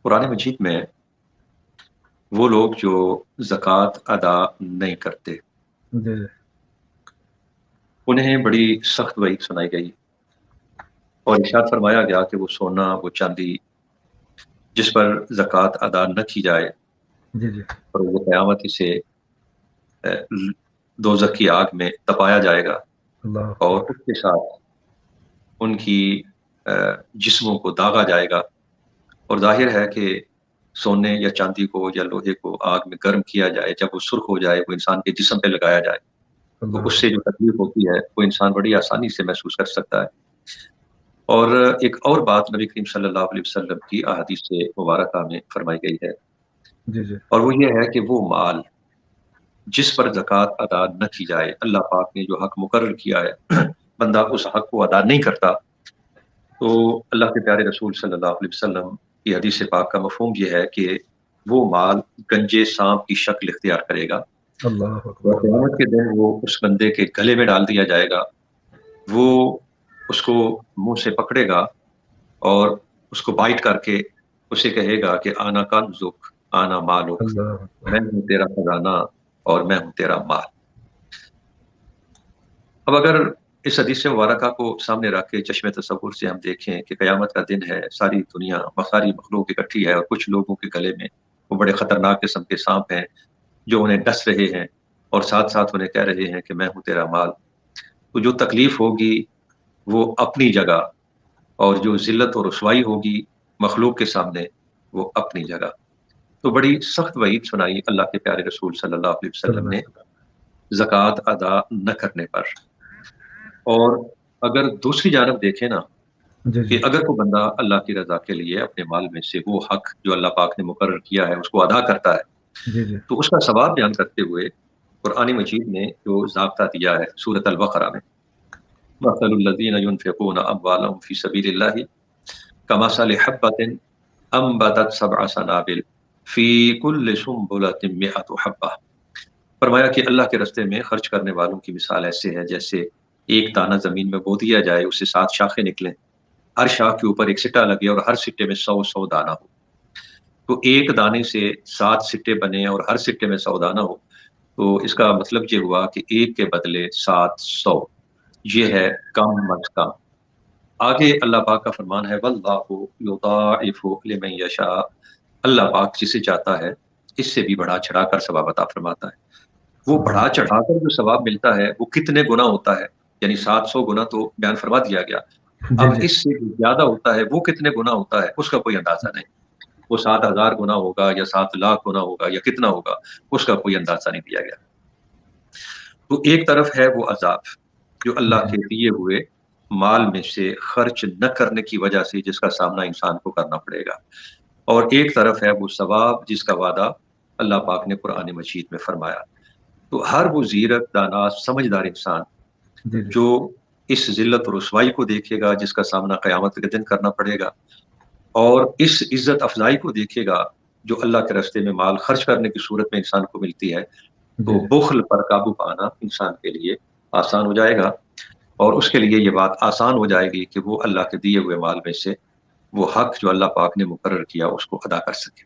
कुरान मजीद में वो लोग जो ज़कात अदा नहीं करते, जी जी उन्हें बड़ी सख्त वईद सुनाई गई और इरशाद फरमाया गया कि वो सोना, वो चांदी जिस पर ज़कात अदा न की जाए जी जी। और वो क़यामत से दोज़ख की आग में तपाया जाएगा अल्लाह और अकबर। उसके साथ उनकी अ, जिस्मों को दागा जाएगा। और ज़ाहिर है कि सोने या चांदी को या लोहे को आग में गर्म किया जाए, जब वो सुर्ख हो जाए, वो इंसान के जिस्म पे लगाया जाए, तो अल्लाह उससे जो अकबर। तकलीफ होती है, वो इंसान बड़ी आसानी से महसूस कर सकता है। और एक और बात नबी करीम सल्लल्लाहु अलैहि वसल्लम की अहादीस से मुबारका में फरमाई गई है जी जी। और वो ये है कि वो माल जिस पर ज़कात अदा न की जाए, अल्लाह पाक ने जो हक मुकर्रर किया है, बंदा उस हक को अदा नहीं करता, तो अल्लाह के प्यारे रसूल सल्लल्लाहु अलैहि वसल्लम की हदीस पाक का मफ़हूम ये है कि वो माल गंजे साँप की शक्ल इख्तियार करेगा अल्लाह और अकबर। अल्लाह क़यामत के दिन वो उस बंदे के गले में डाल दिया जाएगा। वो उसको मुँह से पकड़ेगा और उसको बाइट करके उसे कहेगा कि आना कंज़ुक, आना मालुक, अल्लाह मैं अकबर। हूँ तेरा खजाना और मैं हूँ तेरा माल। अब अगर इस हदीस मुबारका को सामने रख के चश्मे तसव्वुर से हम देखें कि क़यामत का दिन है, सारी दुनिया सारी मखलूक इकट्ठी है और कुछ लोगों के गले में वो बड़े ख़तरनाक किस्म के साँप हैं, जो उन्हें डस रहे हैं और साथ-साथ उन्हें कह रहे हैं कि मैं हूँ तेरा माल। तो जो तकलीफ़ होगी वो अपनी जगह और जो ज़िल्लत और रुसवाई होगी मखलूक के सामने, वो अपनी जगह। तो बड़ी सख्त वईद सुनाई अल्लाह के प्यारे रसूल सल्लल्लाहु अलैहि वसल्लम सल्लल्लाहु ने अलैहि ज़कात अदा न करने पर। और अगर दूसरी जानब देखें ना, वसल्लम। जी कि जी। अगर कोई बंदा अल्लाह की रज़ा के लिए अपने माल में से वो हक जो अल्लाह पाक ने मुकर्रर किया है, उसको अदा करता है, जी जी। तो उसका सवाब बयान करते हुए कुरान मजीद ने जो ज़ाब्ता दिया है सूरत अल-बक़रा में, मसलुल लज़ीना युनफ़िक़ूना अम्वालहुम फ़ी सबीलिल्लाहि कमसलि हब्बतिन अम्बतत सबअ सनाबिल फ़ी कुल्लि सुंबुलतिन मिअतु हब्बा। फरमाया कि अल्लाह के रास्ते में खर्च करने वालों की मिसाल ऐसे है जैसे एक दाना ज़मीन में बो दिया जाए, उससे 7 शाखें निकलें, हर शाख के ऊपर एक सिट्टा लगे और हर सिट्टे में 100-100 दाना हो। तो एक दाने से 7 सिट्टे बने और हर सिट्टे में 100 दाना हो, तो इसका मतलब ये हुआ कि एक के बदले 700, ये है कम अज़ कम। आगे अल्लाह पाक का फरमान है वल्लाहु युदाइफु लिमन यशा। अल्लाह पाक जिसे चाहता है, इससे भी बढ़ा-चढ़ा कर सवाब अता फरमाता है। वो अल्लाह। बढ़ा-चढ़ा कर जो सवाब मिलता है, वो कितने गुना होता है? यानी 700 गुना तो बयान फरमा दिया गया। जी अब जी। इससे जो ज़्यादा होता है, वो कितने गुना होता है? उसका कोई अंदाज़ा नहीं। वो 7,000 गुना होगा या 7 लाख गुना होगा या कितना होगा, उसका कोई अंदाज़ा नहीं दिया गया। तो एक तरफ है वो अज़ाब, जो जी अल्लाह जी। के दिए हुए माल में से खर्च न करने की वजह से जिसका सामना इंसान को करना पड़ेगा। और एक तरफ है वो सवाब जिसका वादा अल्लाह पाक ने कुरान मजीद में फरमाया। तो हर वो ज़ीरक, दाना, समझदार इंसान जी जी। जो इस ज़िल्लत और रुसवाई को देखेगा जिसका सामना क़यामत के दिन करना पड़ेगा और इस इज़्ज़त अफ़ज़ाई को देखेगा जो अल्लाह के रास्ते में माल खर्च करने की सूरत में इंसान को मिलती है, जी तो जी। बुख़्ल पर काबू पाना इंसान के लिए आसान हो जाएगा और उसके लिए ये बात आसान हो जाएगी कि वो अल्लाह के दिए हुए माल में से वो हक़ जो अल्लाह पाक ने मुकर्रर किया उसको अदा कर सके।